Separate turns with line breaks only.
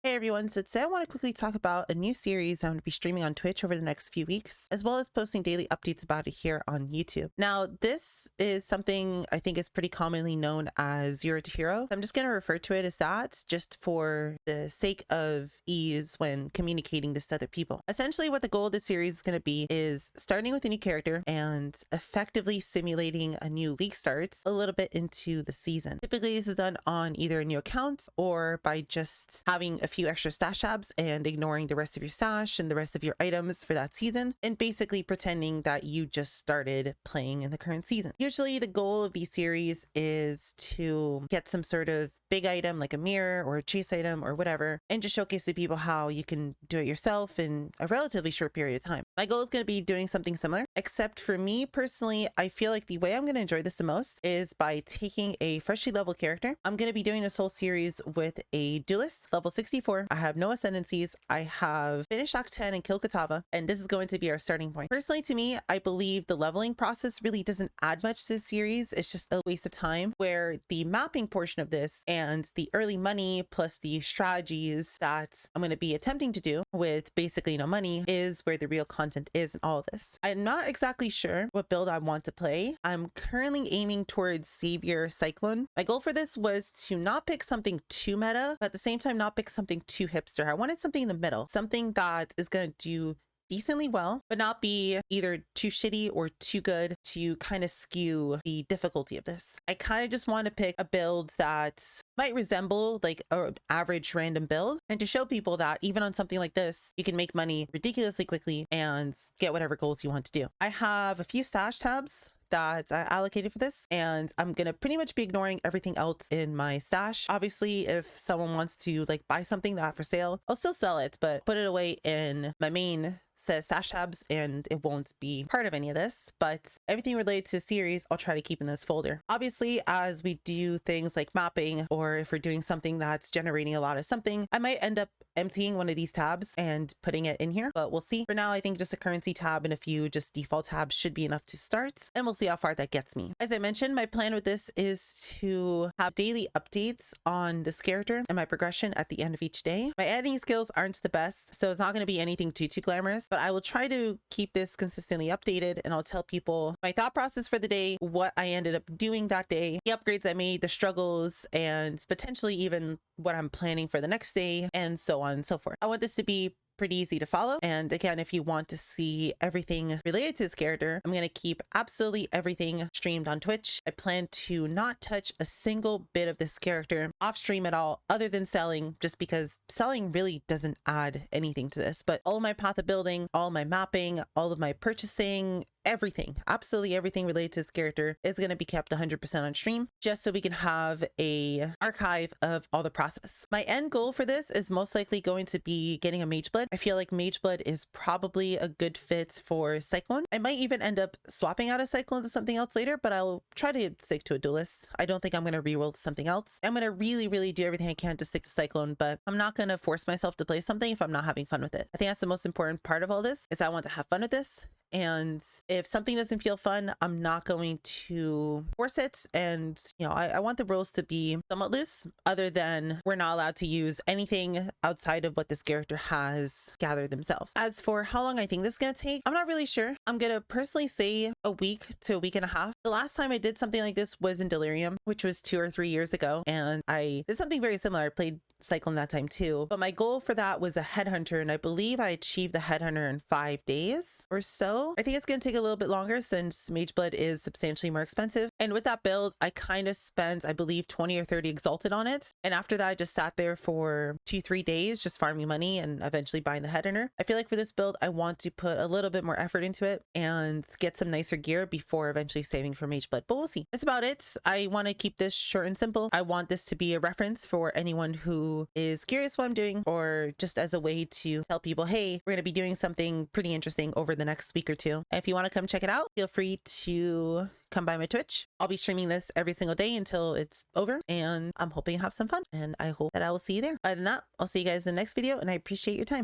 Hey everyone, so today I want to quickly talk about a new series I'm going to be streaming on Twitch over the next few weeks, as well as posting daily updates about it here on YouTube. Now, this is something I think is pretty commonly known as Zero to Hero. I'm just going to refer to it as that just for the sake of ease when communicating this to other people. Essentially, what the goal of this series is going to be is starting with a new character and effectively simulating a new league starts a little bit into the season. Typically, this is done on either a new account or by just having a few extra stash tabs and ignoring the rest of your stash and the rest of your items for that season, and basically pretending that you just started playing in the current season. Usually the goal of these series is to get some sort of big item like a mirror or a chase item or whatever, and just showcase to people how you can do it yourself in a relatively short period of time. My goal is going to be doing something similar, except for me personally, I feel like the way I'm going to enjoy this the most is by taking a freshly leveled character. I'm going to be doing this whole series with a duelist, level 64. I have no ascendancies. I have finished Act 10 and killed Katava, and this is going to be our starting point. Personally, to me, I believe the leveling process really doesn't add much to this series. It's just a waste of time, where the mapping portion of this and the early money plus the strategies that I'm going to be attempting to do with basically no money is where the real content is in all of this. I'm not exactly sure what build I want to play. I'm currently aiming towards Savior Cyclone. My goal for this was to not pick something too meta, but at the same time not pick something too hipster. I wanted something in the middle, something that is going to do decently well, but not be either too shitty or too good to kind of skew the difficulty of this. I kind of just want to pick a build that might resemble like an average random build, and to show people that even on something like this, you can make money ridiculously quickly and get whatever goals you want to do. I have a few stash tabs that I allocated for this, and I'm gonna pretty much be ignoring everything else in my stash. Obviously, if someone wants to like buy something that for sale, I'll still sell it, but put it away in my main set of stash tabs and it won't be part of any of this. But everything related to the series, I'll try to keep in this folder. Obviously, as we do things like mapping, or if we're doing something that's generating a lot of something, I might end up emptying one of these tabs and putting it in here, but we'll see. For now, I think just a currency tab and a few just default tabs should be enough to start, and we'll see how far that gets me. As I mentioned, my plan with this is to have daily updates on this character and my progression at the end of each day. My editing skills aren't the best, so it's not going to be anything too glamorous, but I will try to keep this consistently updated, and I'll tell people my thought process for the day, what I ended up doing that day, the upgrades I made, the struggles, and potentially even what I'm planning for the next day, and so on and so forth. I want this to be pretty easy to follow. And again, if you want to see everything related to this character, I'm going to keep absolutely everything streamed on Twitch. I plan to not touch a single bit of this character off stream at all, other than selling, just because selling really doesn't add anything to this. But all my path of building, all my mapping, all of my purchasing, everything, absolutely everything related to this character is going to be kept 100% on stream, just so we can have a archive of all the process. My end goal for this is most likely going to be getting a Mageblood. I feel like Mageblood is probably a good fit for Cyclone. I might even end up swapping out a Cyclone to something else later, but I'll try to stick to a duelist. I don't think I'm going to reroll to something else. I'm going to really do everything I can to stick to Cyclone, but I'm not going to force myself to play something if I'm not having fun with it. I think that's the most important part of all this, is I want to have fun with this. And if something doesn't feel fun, I'm not going to force it. And, you know, I want the rules to be somewhat loose, other than we're not allowed to use anything outside of what this character has gathered themselves. As for how long I think this is going to take, I'm not really sure. I'm going to personally say a week to a week and a half. The last time I did something like this was in Delirium, which was 2 or 3 years ago. And I did something very similar. I played Cyclone that time too. But my goal for that was a headhunter, and I believe I achieved the headhunter in 5 days or so. I think it's going to take a little bit longer since Mageblood is substantially more expensive. And with that build, I kind of spent, I believe, 20 or 30 exalted on it. And after that, I just sat there for 2-3 days just farming money and eventually buying the headhunter. I feel like for this build, I want to put a little bit more effort into it and get some nicer gear before eventually saving for Mageblood, but we'll see. That's about it. I want to keep this short and simple. I want this to be a reference for anyone who is curious what I'm doing, or just as a way to tell people, hey, we're going to be doing something pretty interesting over the next week or two. And if you want to come check it out, feel free to come by my Twitch. I'll be streaming this every single day until it's over, and I'm hoping to have some fun, and I hope that I will see you there. Other than that, I'll see you guys in the next video, and I appreciate your time.